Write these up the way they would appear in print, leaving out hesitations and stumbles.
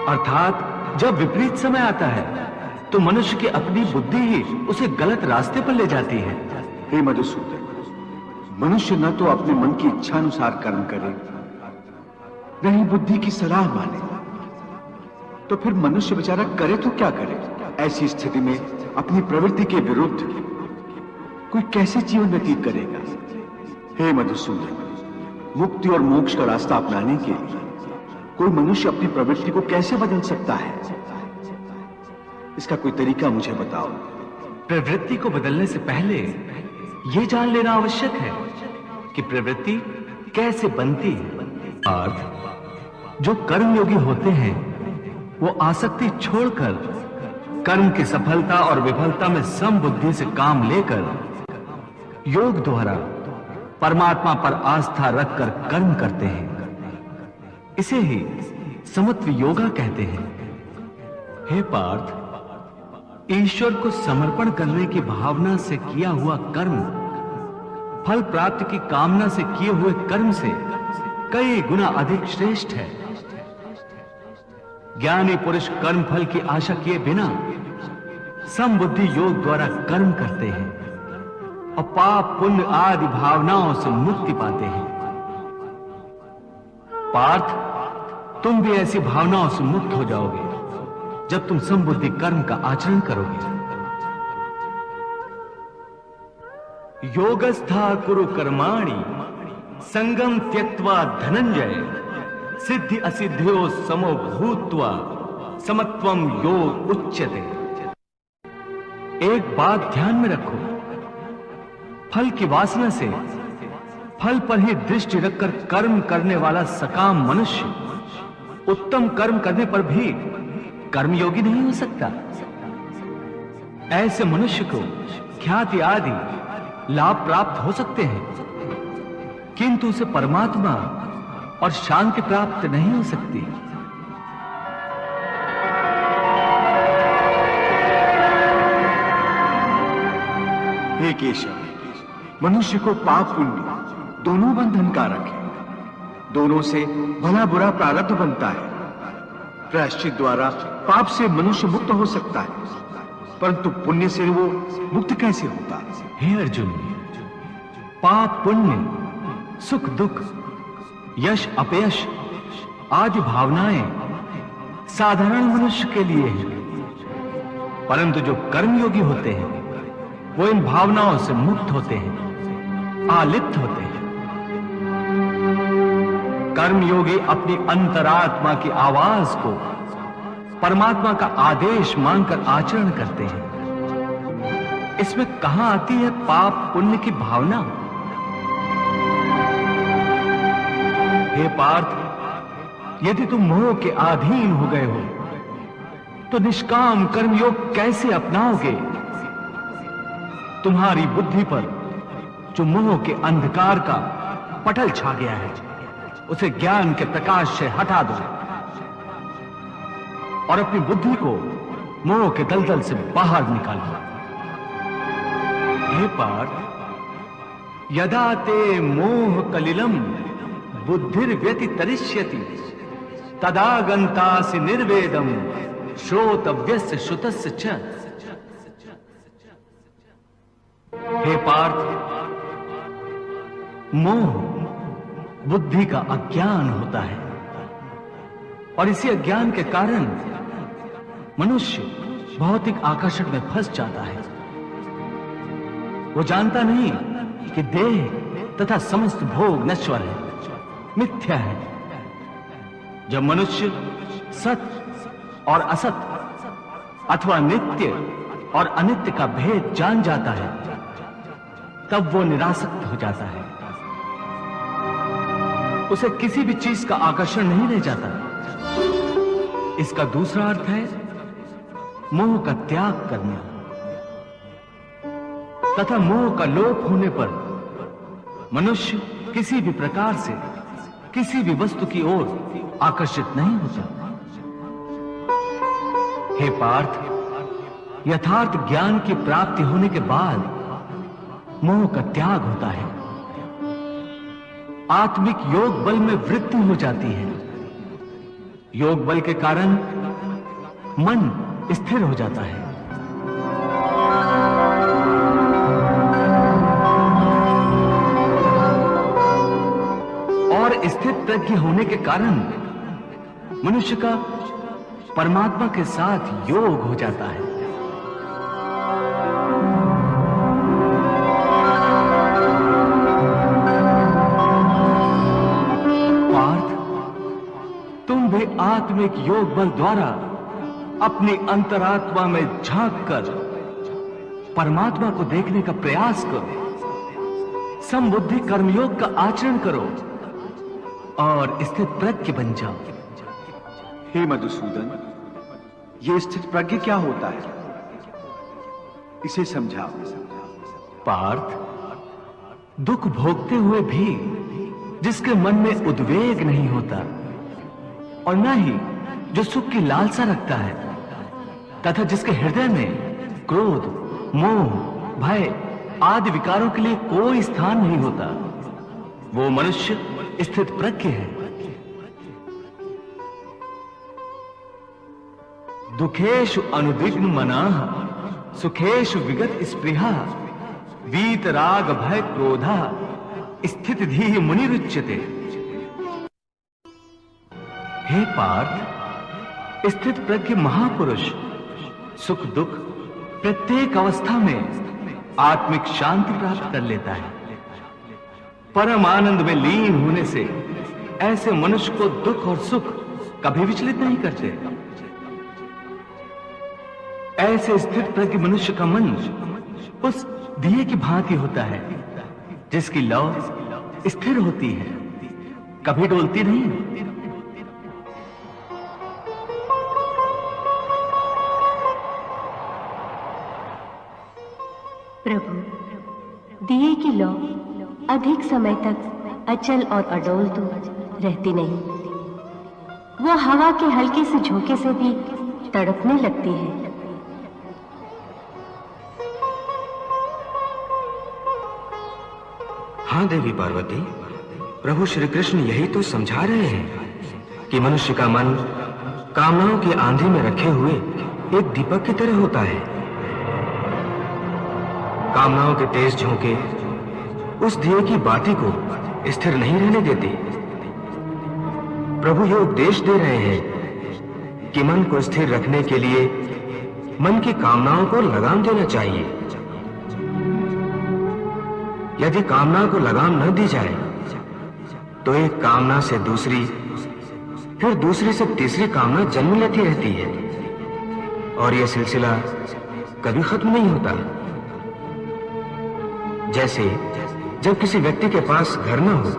अर्थात जब विपरीत समय आता है तो मनुष्य की अपनी बुद्धि ही उसे गलत रास्ते पर ले जाती है। हे मधुसूदन, मनुष्य न तो अपने मन की इच्छा अनुसार कर्म करे, न ही बुद्धि की सलाह माने, तो फिर मनुष्य बेचारा करे तो क्या करे? ऐसी स्थिति में अपनी प्रवृत्ति के विरुद्ध कोई कैसे जीवन व्यतीत करेगा? हे मधुसूदन, मुक्ति और मोक्ष का रास्ता अपनाने के लिए कोई मनुष्य अपनी प्रवृत्ति को कैसे बदल सकता है? इसका कोई तरीका मुझे बताओ। प्रवृत्ति को बदलने से पहले यह जान लेना आवश्यक है कि प्रवृत्ति कैसे बनती है। अर्थ, जो कर्मयोगी होते हैं वो आसक्ति छोड़कर कर्म की सफलता और विफलता में समबुद्धि से काम लेकर योग द्वारा परमात्मा पर आस्था रखकर कर्म करते हैं। इसे ही समत्व योगा कहते हैं। हे पार्थ, ईश्वर को समर्पण करने की भावना से किया हुआ कर्म फल प्राप्ति की कामना से किए हुए कर्म से कई गुना अधिक श्रेष्ठ है। ज्ञानी पुरुष कर्म फल की आशा किए बिना समबुद्धि योग द्वारा कर्म करते हैं और पाप पुण्य आदि भावनाओं से मुक्ति पाते हैं। पार्थ, तुम भी ऐसी भावनाओं से मुक्त हो जाओगे जब तुम समबुद्धि कर्म का आचरण करोगे। योगस्था कुरु कर्माणि संगम त्यक्त्वा धनंजय सिद्धि असिद्ध्यो समो भूत्वा समत्वम योग उच्यते। एक बात ध्यान में रखो, फल की वासना से फल पर ही दृष्टि रखकर कर्म करने वाला सकाम मनुष्य उत्तम कर्म करने पर भी कर्मयोगी नहीं हो सकता। ऐसे मनुष्य को ख्याति आदि लाभ प्राप्त हो सकते हैं, किंतु उसे परमात्मा और शांति प्राप्त नहीं हो सकती। हे केशव, मनुष्य को पाप पुण्य दोनों बंधन कारक है। दोनों से भला बुरा प्रारब्ध बनता है। प्रायश्चित द्वारा पाप से मनुष्य मुक्त हो सकता है, परंतु पुण्य से वो मुक्त कैसे होता? हे अर्जुन, पाप पुण्य, सुख दुख, यश अपयश आदि भावनाएं साधारण मनुष्य के लिए हैं, परंतु जो कर्मयोगी होते हैं वो इन भावनाओं से मुक्त होते हैं, आलिप्त होते हैं। कर्मयोगी अपनी अंतरात्मा की आवाज को परमात्मा का आदेश मानकर आचरण करते हैं। इसमें कहां आती है पाप पुण्य की भावना? हे पार्थ, यदि तुम मोह के अधीन हो गए हो तो निष्काम कर्मयोग कैसे अपनाओगे? तुम्हारी बुद्धि पर जो मोह के अंधकार का पटल छा गया है उसे ज्ञान के प्रकाश से हटा दो और अपनी बुद्धि को मोह के दलदल से बाहर निकालो। हे पार्थ, यदा ते मोह कलिलम बुद्धिर्व्यतितरिष्यति तदा गन्तासि निर्वेदम श्रोतव्यस्य श्रुतस्य च। हे पार्थ, मोह बुद्धि का अज्ञान होता है और इसी अज्ञान के कारण मनुष्य भौतिक आकर्षण में फंस जाता है। वो जानता नहीं कि देह तथा समस्त भोग नश्वर है, मिथ्या है। जब मनुष्य सत और असत अथवा नित्य और अनित्य का भेद जान जाता है तब वो निरासक्त हो जाता है। उसे किसी भी चीज का आकर्षण नहीं रह जाता। इसका दूसरा अर्थ है मोह का त्याग करना तथा मोह का लोप होने पर मनुष्य किसी भी प्रकार से किसी भी वस्तु की ओर आकर्षित नहीं होता। हे पार्थ, यथार्थ ज्ञान की प्राप्ति होने के बाद मोह का त्याग होता है। आत्मिक योग बल में वृद्धि हो जाती है। योग बल के कारण मन स्थिर हो जाता है। और स्थित प्रज्ञ होने के कारण मनुष्य का परमात्मा के साथ योग हो जाता है। पार्थ, तुम भी आत्मिक योग बल द्वारा अपनी अंतरात्मा में झांककर परमात्मा को देखने का प्रयास करो। समबुद्धि कर्मयोग का आचरण करो और स्थित प्रज्ञ बन जाओ। हे मधुसूदन, ये स्थित प्रज्ञ क्या होता है, इसे समझाओ। पार्थ, दुख भोगते हुए भी जिसके मन में उद्वेग नहीं होता और न ही जो सुख की लालसा रखता है तथा जिसके हृदय में क्रोध, मोह, भय आदि विकारों के लिए कोई स्थान नहीं होता, वो मनुष्य स्थित प्रज्ञ है। दुखेषु अनुद्विग्न मनाः सुखेषु विगत स्पृहा वीत राग भय क्रोधा स्थित धीः मुनिरुच्यते। हे पार्थ, स्थित प्रज्ञ महापुरुष सुख दुख प्रत्येक अवस्था में आत्मिक शांति प्राप्त कर लेता है। परम आनंद में लीन होने से ऐसे मनुष्य को दुख और सुख कभी विचलित नहीं करते। ऐसे स्थित प्रज्ञ मनुष्य का मन उस दिए की भांति होता है जिसकी लौ स्थिर होती है, कभी डोलती नहीं। प्रभु, दिए की लौ अधिक समय तक अचल और अडोल तो रहती नहीं, वो हवा के हल्के से झोंके से भी तड़पने लगती है। हाँ देवी पार्वती, प्रभु श्री कृष्ण यही तो समझा रहे हैं कि मनुष्य का मन कामनाओं की आंधी में रखे हुए एक दीपक की तरह होता है। कामनाओं के तेज झोंके उस दिए की बाती को स्थिर नहीं रहने देते। प्रभु ये उपदेश दे रहे हैं कि मन को स्थिर रखने के लिए मन की कामनाओं को लगाम देना चाहिए। यदि कामना को लगाम न दी जाए तो एक कामना से दूसरी, फिर दूसरी से तीसरी कामना जन्म लेती रहती है और यह सिलसिला कभी खत्म नहीं होता। जैसे जब किसी व्यक्ति के पास घर न हो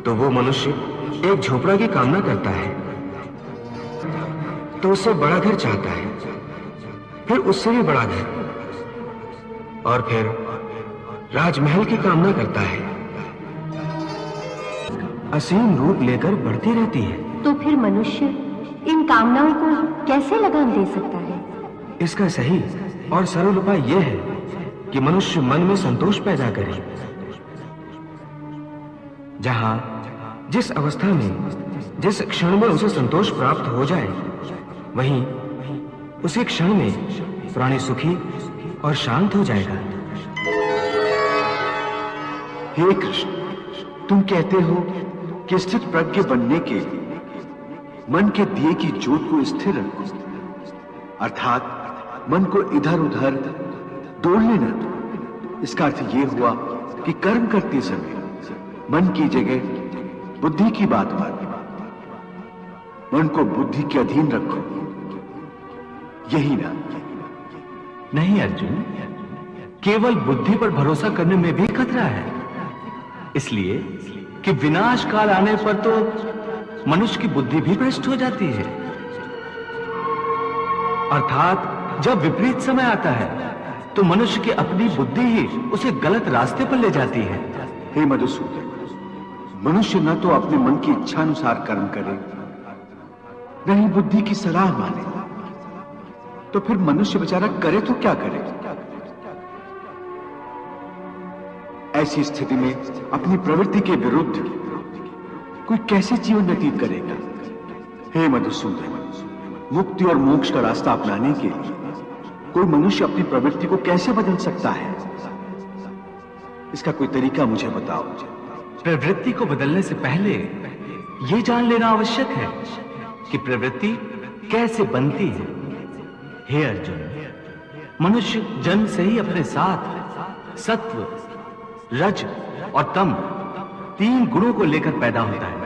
तो वो मनुष्य एक झोपड़ा की कामना करता है, तो उससे बड़ा घर चाहता है, फिर उससे भी बड़ा घर, और फिर राजमहल की कामना करता है। असीम रूप लेकर बढ़ती रहती है। तो फिर मनुष्य इन कामनाओं को कैसे लगाम दे सकता है? इसका सही और सरल उपाय यह है कि मनुष्य मन में संतोष पैदा करे। जहां जिस अवस्था में जिस क्षण में उसे संतोष प्राप्त हो जाए, वहीं उसी क्षण में प्राणी सुखी और शांत हो जाएगा। हे कृष्ण, तुम कहते हो कि स्थित प्रज्ञ बनने के लिए मन के दिए की ज्योत को स्थिर रखो, अर्थात मन को इधर उधर डोलने न दो। इसका अर्थ यह हुआ कि कर्म करते समय मन की जगह बुद्धि की बात मानो, मन को बुद्धि के अधीन रखो, यही ना? नहीं अर्जुन, केवल बुद्धि पर भरोसा करने में भी खतरा है, इसलिए कि विनाश काल आने पर तो मनुष्य की बुद्धि भी भ्रष्ट हो जाती है। अर्थात जब विपरीत समय आता है तो मनुष्य की अपनी बुद्धि ही उसे गलत रास्ते पर ले जाती है। हे मधुसूदन, मनुष्य न तो अपने मन की इच्छा अनुसार कर्म करे, न ही बुद्धि की सलाह माने, तो फिर मनुष्य बेचारा करे तो क्या करे? ऐसी स्थिति में अपनी प्रवृत्ति के विरुद्ध कोई कैसे जीवन व्यतीत करेगा? हे मधुसूदन, मुक्ति और मोक्ष का रास्ता अपनाने के लिए कोई मनुष्य अपनी प्रवृत्ति को कैसे बदल सकता है? इसका कोई तरीका मुझे बताओ। प्रवृत्ति को बदलने से पहले यह जान लेना आवश्यक है कि प्रवृत्ति कैसे बनती है। हे अर्जुन, मनुष्य जन्म से ही अपने साथ सत्व, रज और तम 3 गुणों को लेकर पैदा होता है।